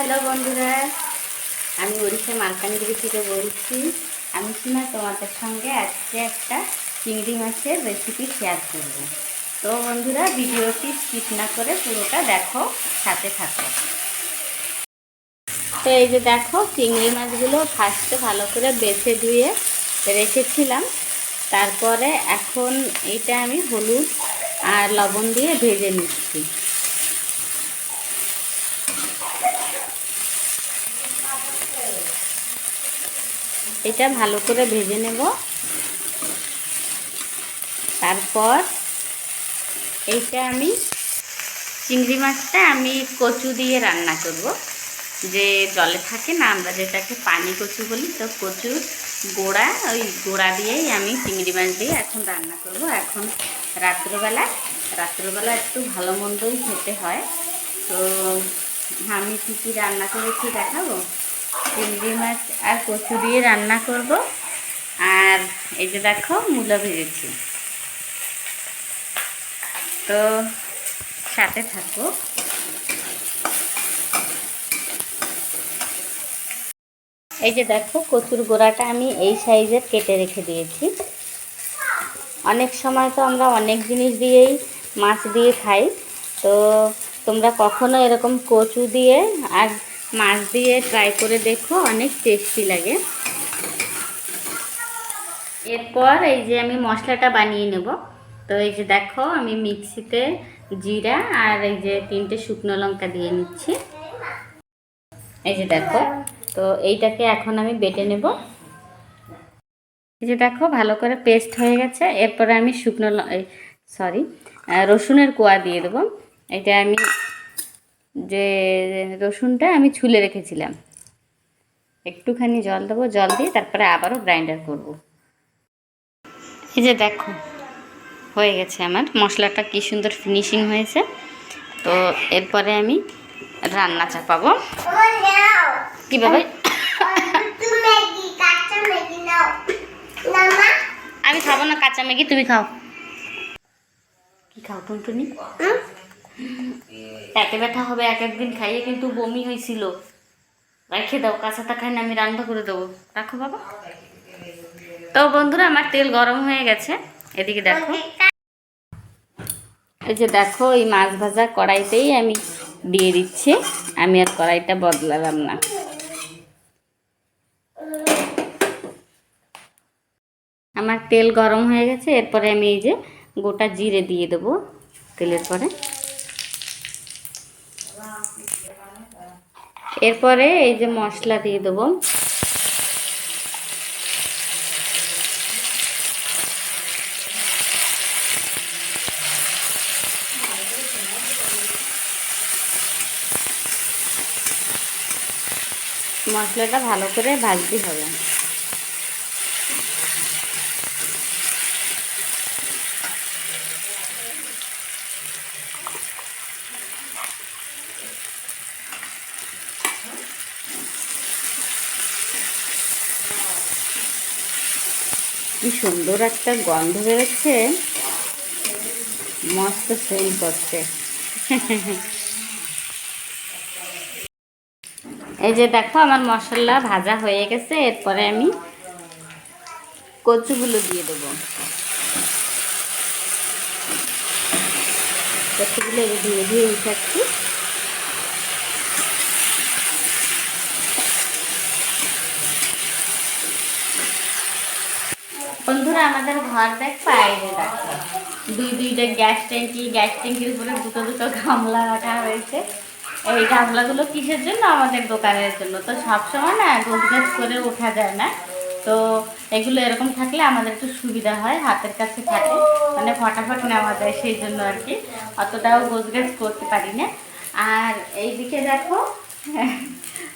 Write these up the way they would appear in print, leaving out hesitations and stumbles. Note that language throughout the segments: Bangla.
হ্যালো বন্ধুরা, আমি ওড়িশা মালকানগিরি থেকে বলছি। আমি সিনা তোমাদের সঙ্গে আজকে একটা চিংড়ি মাছের রেসিপি শেয়ার করব। তো বন্ধুরা, ভিডিওটি স্কিপ না করে পুরোটা দেখো, সাথে থাকো। তো এই যে দেখো, চিংড়ি মাছগুলো ফার্স্টে ভালো করে বেছে ধুয়ে রেখেছিলাম। তারপরে এখন এইটা আমি হলুদ আর লবণ দিয়ে ভেজে নিচ্ছি। এটা ভালো করে ভেজে নেব। তারপর এইটা আমি চিংড়ি মাছটা আমি কচু দিয়ে রান্না করব। যে জলে থাকে না, আমরা যেটাকে পানি কচু বলি, তো কচুর গোড়া, ওই গোড়া দিয়েই আমি চিংড়ি মাছ দিয়ে এখন রান্না করব। এখন রাত্রবেলা একটু ভালো মন্দই খেতে হয়। তো আমি কী কী রান্না করেছি দেখাবো। চিংড়ি মাছ আর কচু দিয়ে রান্না করব। আর এই যে দেখো, মূলো ভেজেছি। তো সাথে থাকো। এই যে দেখো, কচুর গোড়াটা আমি এই সাইজের কেটে রেখে দিয়েছি। অনেক সময় তো আমরা অনেক জিনিস দিয়েই মাছ দিয়ে খাই। তো তোমরা কখনো এরকম কচু দিয়ে আর মাছ দিয়ে ট্রাই করে দেখো, অনেক টেস্টি লাগে। এরপর এই যে আমি মশলাটা বানিয়ে নেব। তো এই যে দেখো, আমি মিক্সিতে জিরা আর এই যে 3টে শুকনো লঙ্কা দিয়ে নিচ্ছি। এই যে দেখো, তো এইটাকে এখন আমি বেটে নেব। এই যে দেখো, ভালো করে পেস্ট হয়ে গেছে। এরপরে আমি রসুনের কোয়া দিয়ে দেবো। এটা আমি যে রসুনটা আমি ছুলে রেখেছিলাম, একটুখানি জল দেবো, জল দিয়ে তারপরে আবারও গ্রাইন্ডার করব। এই যে দেখো, হয়ে গেছে আমার মশলাটা, কি সুন্দর ফিনিশিং হয়েছে। তো এরপরে আমি রান্না চাপাবো। কীভাবে? আমি খাবো না কাঁচা ম্যাগি, তুমি খাও। কি খাও টুনটুনি? পেটে ব্যথা হবে এক একদিন খাইয়ে, কিন্তু বমি হয়েছিল। রেখে দাও, কাঁচাটা খাই না, আমি রান্না করে দেবো। রাখো বাবা। তো বন্ধুরা, আমার তেল গরম হয়ে গেছে। এদিকে দেখো, এই যে দেখো, এই মাছ ভাজা কড়াইতেই আমি দিয়ে দিচ্ছি। আমি আর কড়াইটা বদলালাম না। আমার তেল গরম হয়ে গেছে। এরপরে আমি এই যে গোটা জিরে দিয়ে দেবো তেলের পরে। এরপরে এই যে মশলা দিয়ে দেবো। মশলাটা ভালো করে ভাজতে হবে। কি সুন্দর একটা গন্ধ বেরোচ্ছে, মস্ত সেল করছে। এই যে দেখো, আমার মশলা ভাজা হয়ে গেছে। এরপরে আমি কচুগুলো দিয়ে দেবো। কচুগুলো ধীরে ধীরে উঠাচ্ছি। বন্ধুরা, আমাদের ঘর দেখ বাইরে দেখো, দুইটা গ্যাস ট্যাঙ্কির উপরে দুটো গামলা রাখা হয়েছে। এই গামলাগুলো কিসের জন্য? আমাদের দোকানের জন্য। তো সবসময় না গোছগাছ করে ওঠা যায় না। তো এগুলো এরকম থাকলে আমাদের একটু সুবিধা হয়, হাতের কাছে থাকে, মানে ফটাফট নেওয়া যায়, সেই জন্য আর কি অতটাও গোছগাছ করতে পারি না। আর এইদিকে দেখো,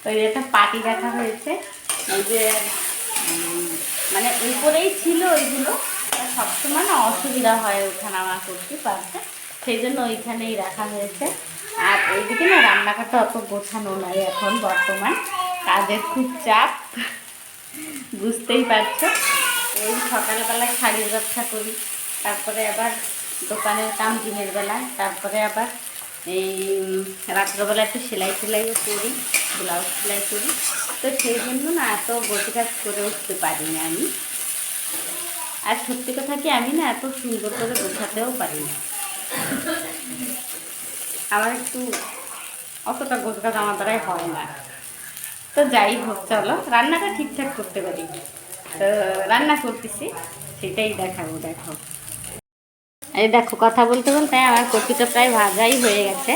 ওই একটা পাটি রাখা হয়েছে। এই যে মানে উপরেই ছিল ওইগুলো, সবসময় না অসুবিধা হয় ওঠানামা করতে পারছে, সেই জন্য ওইখানেই রাখা হয়েছে। আর এইদিকে না রান্নাঘরটা অত গোছানো নাই এখন, বর্তমান কাজের খুব চাপ, বুঝতেই পারছো। ওই সকালবেলায় শাড়ির ব্যবসা করি, তারপরে আবার দোকানের কাম দিনের বেলা, তারপরে আবার এই রাত্রবেলা একটু সেলাইও করি, ব্লাউজ সেলাই করি, তো সেই জন্য না এত গোছগাছ করে উঠতে পারি না আমি। আর সত্যি কথা কি, আমি না এত সুন্দর করে গোছাতেও পারি না। আমার একটু অতটা গোছগাছ আমার দ্বারাই হয় না। তো যাই হোক, চলো রান্নাটা ঠিকঠাক করতে পারি। তো রান্না করতেছি, সেটাই দেখাবো। দেখো, এই দেখো, কথা বলতে বলতে আমার কপিটা প্রায় ভাজাই হয়ে গেছে।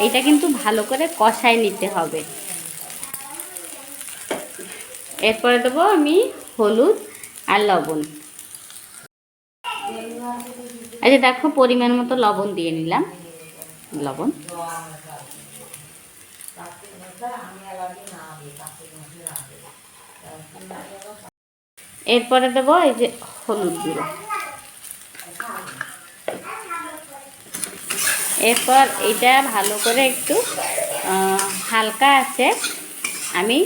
এইটা কিন্তু ভালো করে কষায় নিতে হবে। এরপরে দেবো আমি হলুদ আর লবণ। এই যে দেখো, পরিমাণ মতো লবণ দিয়ে নিলাম। লবণ, এরপরে দেবো এই যে হলুদ গুঁড়ো। এরপর এটা ভালো করে একটু হালকা আছে আমি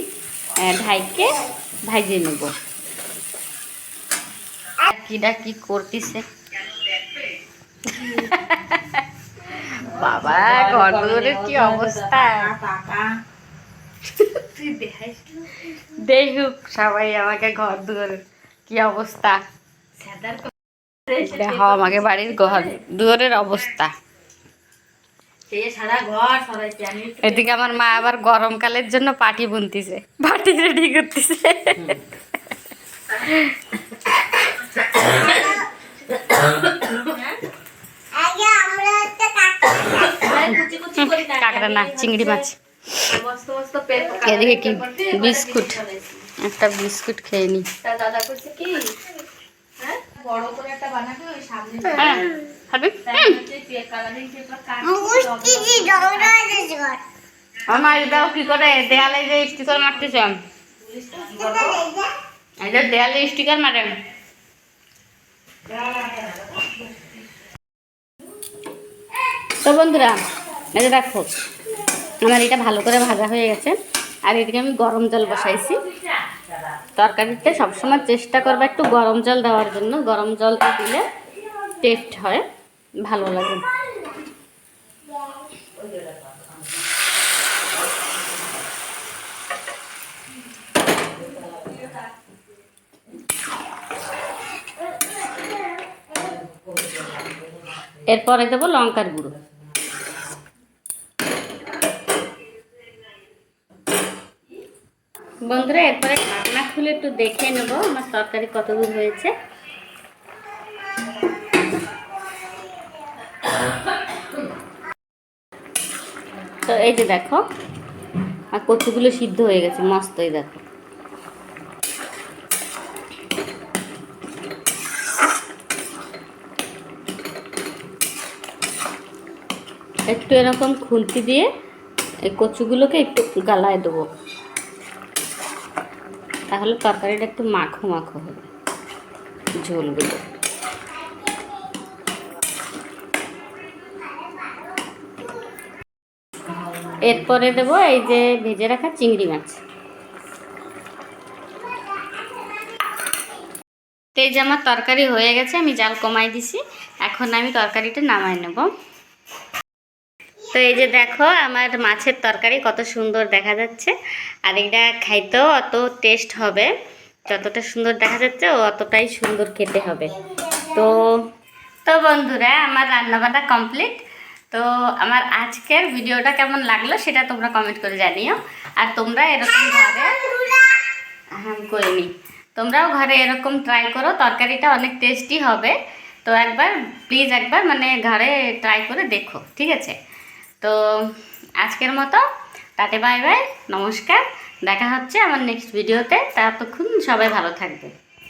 ঢাইকে ভাজিয়ে নেব। কিটা কি করতেছে বাবা, ঘরের কি অবস্থা! দেখুক সবাই আমাকে ঘর দুয়ারের কি অবস্থা। আমাকে বাড়ির ঘর দুয়ারের অবস্থা। এদিকে আমার মা আবার গরমকালের জন্য পাটি বুনতেছে, পাটি রেডি করতেছে। কাঁকড়া না, চিংড়ি মাছ। এদিকে কি বিস্কুট, একটা বিস্কুট খেয়ে নি। আমার দাও কি করে দেয়ালে যে স্টিকার মারতেছে, দেয়ালে স্টিকার মারে। তো বন্ধুরা, এই যে দেখো আমার এটা ভালো করে ভাজা হয়ে গেছে। আর এদিকে আমি গরম জল বসাইছি। তরকারিতে সবসময় চেষ্টা করবো একটু গরম জল দেওয়ার জন্য। গরম জলটা দিলে টেস্ট হয়, ভালো লাগে। এরপরে দেবো লঙ্কার গুঁড়ো। বন্ধুরা, এরপরে ঢাকনা খুলে একটু দেখে নেব আমার তরকারি কত দূর হয়েছে। তো এই যে দেখো, আর কচুগুলো সিদ্ধ হয়ে গেছে মস্ত। এই দেখো, একটু এরকম খুন্তি দিয়ে এই কচুগুলোকে একটু গালায় দেবো, তাহলে তরকারিটা একটু মাখো মাখো হবে ঝোলগুলো। এরপরে দেবো এই যে ভেজে রাখা চিংড়ি মাছ। তো এই যে আমার তরকারি হয়ে গেছে, আমি জাল কমাই দিছি। এখন আমি তরকারিটা নামাই নেব। তো এই যে দেখো, আমার মাছের তরকারি কত সুন্দর দেখা যাচ্ছে। আর এটা খাইতেও অত টেস্ট হবে, যতটা সুন্দর দেখা যাচ্ছে অতটাই সুন্দর খেতে হবে। তো তো বন্ধুরা, আমার রান্নাবান্না কমপ্লিট। তো আমার আজকের ভিডিওটা কেমন লাগলো সেটা তোমরা কমেন্ট করে জানিও। আর তোমরা এরকম ঘরে করিনি, তোমরাও ঘরে এরকম ট্রাই করো, তরকারিটা অনেক টেস্টি হবে। তো একবার প্লিজ একবার মানে ঘরে ট্রাই করে দেখো, ঠিক আছে? তো আজকের মতো টাটা, বাই বাই, নমস্কার। দেখা হচ্ছে আমার নেক্সট ভিডিওতে। ততক্ষণ সবাই ভালো থাকবে।